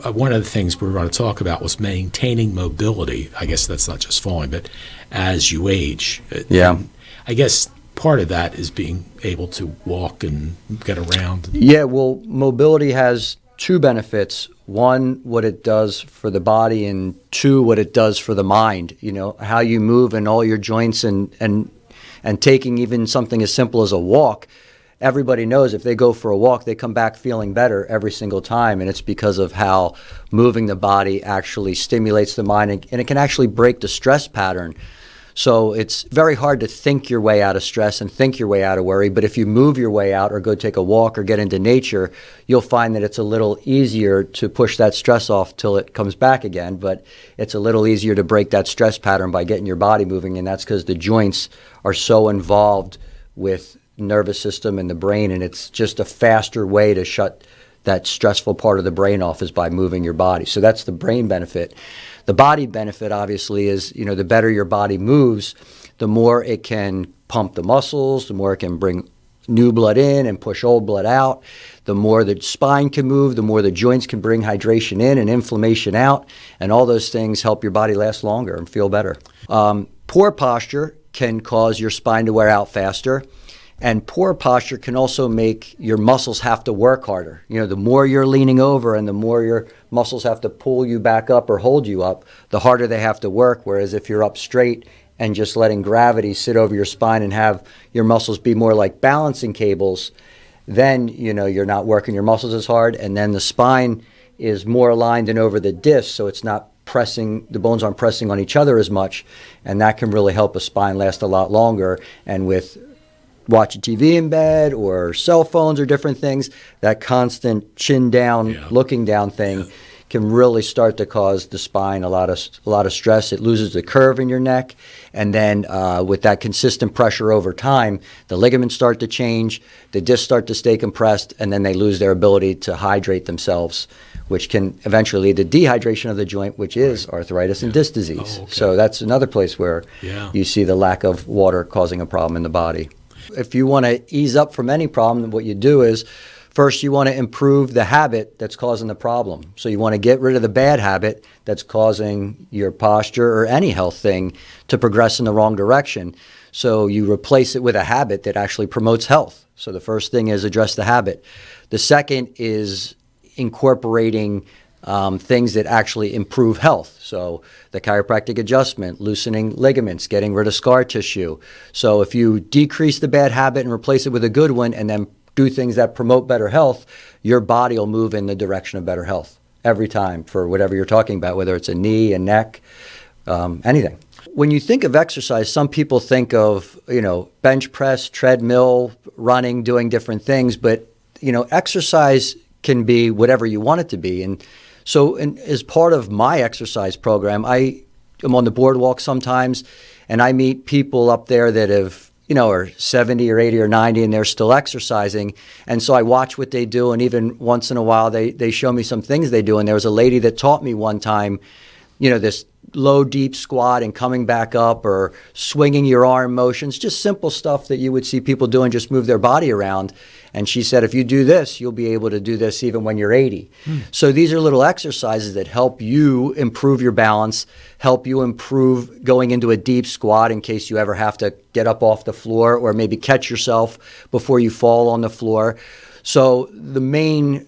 one of the things we were going to talk about was maintaining mobility. I guess that's not just falling, but as you age. Yeah. And I guess part of that is being able to walk and get around. Yeah, well, mobility has two benefits. One, what it does for the body, and two, what it does for the mind. You know, how you move in all your joints, and taking even something as simple as a walk. Everybody knows if they go for a walk, they come back feeling better every single time, and it's because of how moving the body actually stimulates the mind, and it can actually break the stress pattern. So it's very hard to think your way out of stress and think your way out of worry, but if you move your way out or go take a walk or get into nature, you'll find that it's a little easier to push that stress off till it comes back again, but it's a little easier to break that stress pattern by getting your body moving, and that's because the joints are so involved with nervous system and the brain, and it's just a faster way to shut that stressful part of the brain off is by moving your body. So that's the brain benefit. The body benefit, obviously, is, you know, the better your body moves, the more it can pump the muscles, the more it can bring new blood in and push old blood out, the more the spine can move, the more the joints can bring hydration in and inflammation out, and all those things help your body last longer and feel better. Poor posture can cause your spine to wear out faster. And poor posture can also make your muscles have to work harder. You know, the more you're leaning over and the more your muscles have to pull you back up or hold you up, the harder they have to work. Whereas if you're up straight and just letting gravity sit over your spine and have your muscles be more like balancing cables, then, you know, you're not working your muscles as hard. And then the spine is more aligned and over the disc, so it's not pressing, the bones aren't pressing on each other as much. And that can really help a spine last a lot longer. And with watching TV in bed or cell phones or different things, that constant chin down, looking down thing can really start to cause the spine a lot of stress. It loses the curve in your neck, and then with that consistent pressure over time, the ligaments start to change, the discs start to stay compressed, and then they lose their ability to hydrate themselves, which can eventually lead to dehydration of the joint, which is arthritis and disc disease. Oh, okay. So that's another place where you see the lack of water causing a problem in the body. If you want to ease up from any problem, what you do is, first you want to improve the habit that's causing the problem. So you want to get rid of the bad habit that's causing your posture or any health thing to progress in the wrong direction. So you replace it with a habit that actually promotes health. So the first thing is address the habit. The second is incorporating things that actually improve health. So the chiropractic adjustment, loosening ligaments, getting rid of scar tissue. So if you decrease the bad habit and replace it with a good one and then do things that promote better health, your body will move in the direction of better health every time for whatever you're talking about, whether it's a knee, a neck, anything. When you think of exercise, some people think of, you know, bench press, treadmill, running, doing different things, but, you know, exercise can be whatever you want it to be. And so as part of my exercise program, I am on the boardwalk sometimes, and I meet people up there that have, you know, are 70 or 80 or 90, and they're still exercising. And so I watch what they do, and even once in a while they show me some things they do. And there was a lady that taught me one time, you know, this low, deep squat and coming back up, or swinging your arm motions, just simple stuff that you would see people doing, just move their body around. And she said, if you do this, you'll be able to do this even when you're 80. So these are little exercises that help you improve your balance, help you improve going into a deep squat in case you ever have to get up off the floor, or maybe catch yourself before you fall on the floor. So the main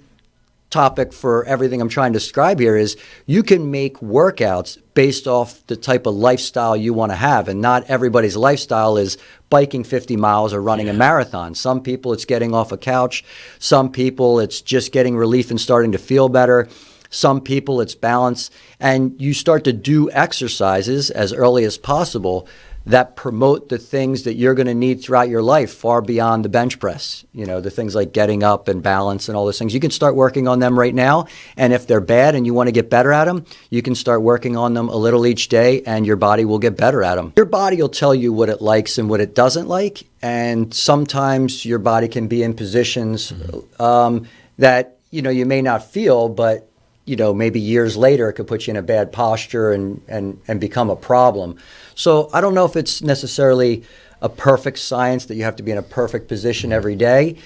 topic for everything I'm trying to describe here is you can make workouts based off the type of lifestyle you want to have. And not everybody's lifestyle is biking 50 miles or running a marathon. Some people it's getting off a couch. Some people it's just getting relief and starting to feel better. Some people it's balance. And you start to do exercises as early as possible that promote the things that you're going to need throughout your life, far beyond the bench press. You know, the things like getting up and balance and all those things. You can start working on them right now. And if they're bad and you want to get better at them, you can start working on them a little each day, and your body will get better at them. Your body will tell you what it likes and what it doesn't like. And sometimes your body can be in positions that, you know, you may not feel, but you know, maybe years later it could put you in a bad posture and become a problem. So I don't know if it's necessarily a perfect science that you have to be in a perfect position every day,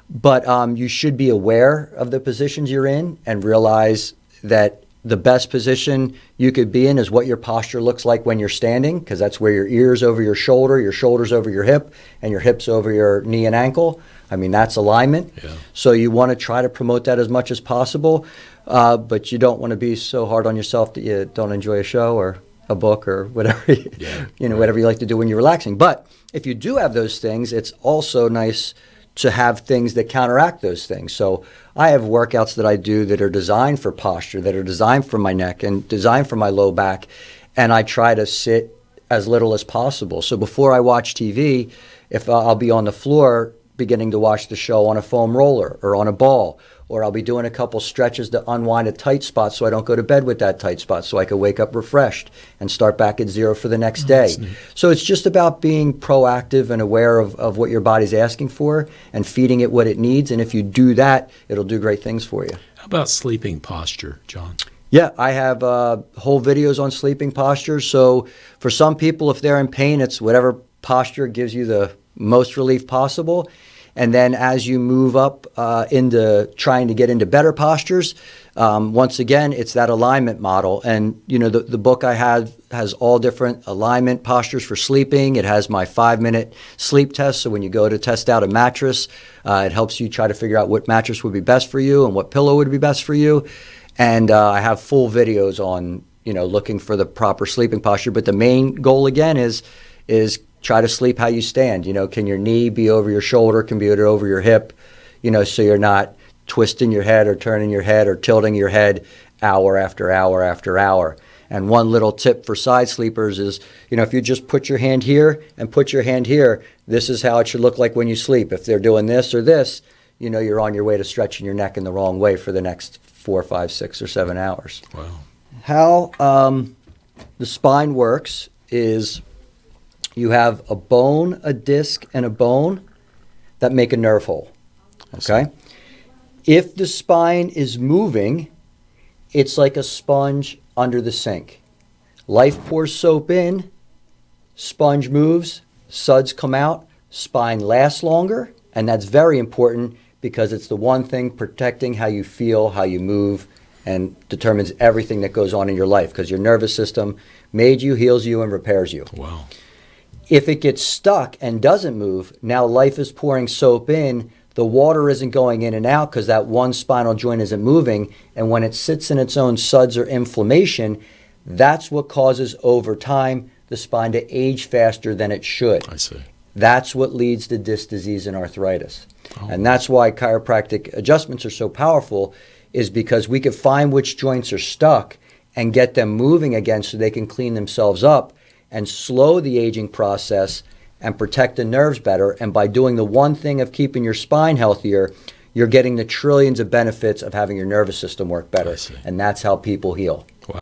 but you should be aware of the positions you're in and realize that the best position you could be in is what your posture looks like when you're standing, because that's where your ear's over your shoulder's over your hip, and your hip's over your knee and ankle. I mean, that's alignment. Yeah. So you want to try to promote that as much as possible, but you don't want to be so hard on yourself that you don't enjoy a show or a book or whatever, whatever you like to do when you're relaxing. But if you do have those things, it's also nice to have things that counteract those things. So I have workouts that I do that are designed for posture, that are designed for my neck and designed for my low back, and I try to sit as little as possible. So before I watch TV, if I'll be on the floor beginning to watch the show on a foam roller or on a ball, or I'll be doing a couple stretches to unwind a tight spot so I don't go to bed with that tight spot, so I can wake up refreshed and start back at zero for the next day. So it's just about being proactive and aware of what your body's asking for and feeding it what it needs. And if you do that, it'll do great things for you. How about sleeping posture, John? Yeah, I have whole videos on sleeping posture. So for some people, if they're in pain, it's whatever posture gives you the most relief possible. And then as you move up into trying to get into better postures, once again, it's that alignment model. And, the book I have has all different alignment postures for sleeping. It has my 5-minute sleep test. So when you go to test out a mattress, it helps you try to figure out what mattress would be best for you and what pillow would be best for you. And I have full videos on, looking for the proper sleeping posture. But the main goal, again, is try to sleep how you stand. Can your knee be over your shoulder, can be over your hip, so you're not twisting your head or turning your head or tilting your head hour after hour after hour. And one little tip for side sleepers is, if you just put your hand here and put your hand here, this is how it should look like when you sleep. If they're doing this or this, you're on your way to stretching your neck in the wrong way for the next 4, 5, 6, or 7 hours. Wow. How the spine works is you have a bone, a disc, and a bone that make a nerve hole, okay? If the spine is moving, it's like a sponge under the sink. Life pours soap in, sponge moves, suds come out, spine lasts longer, and that's very important because it's the one thing protecting how you feel, how you move, and determines everything that goes on in your life because your nervous system made you, heals you, and repairs you. Wow. If it gets stuck and doesn't move, now life is pouring soap in, the water isn't going in and out because that one spinal joint isn't moving, and when it sits in its own suds or inflammation, that's what causes over time the spine to age faster than it should. I see. That's what leads to disc disease and arthritis. Oh. And that's why chiropractic adjustments are so powerful, is because we can find which joints are stuck and get them moving again so they can clean themselves up and slow the aging process and protect the nerves better. And by doing the one thing of keeping your spine healthier, you're getting the trillions of benefits of having your nervous system work better. And that's how people heal.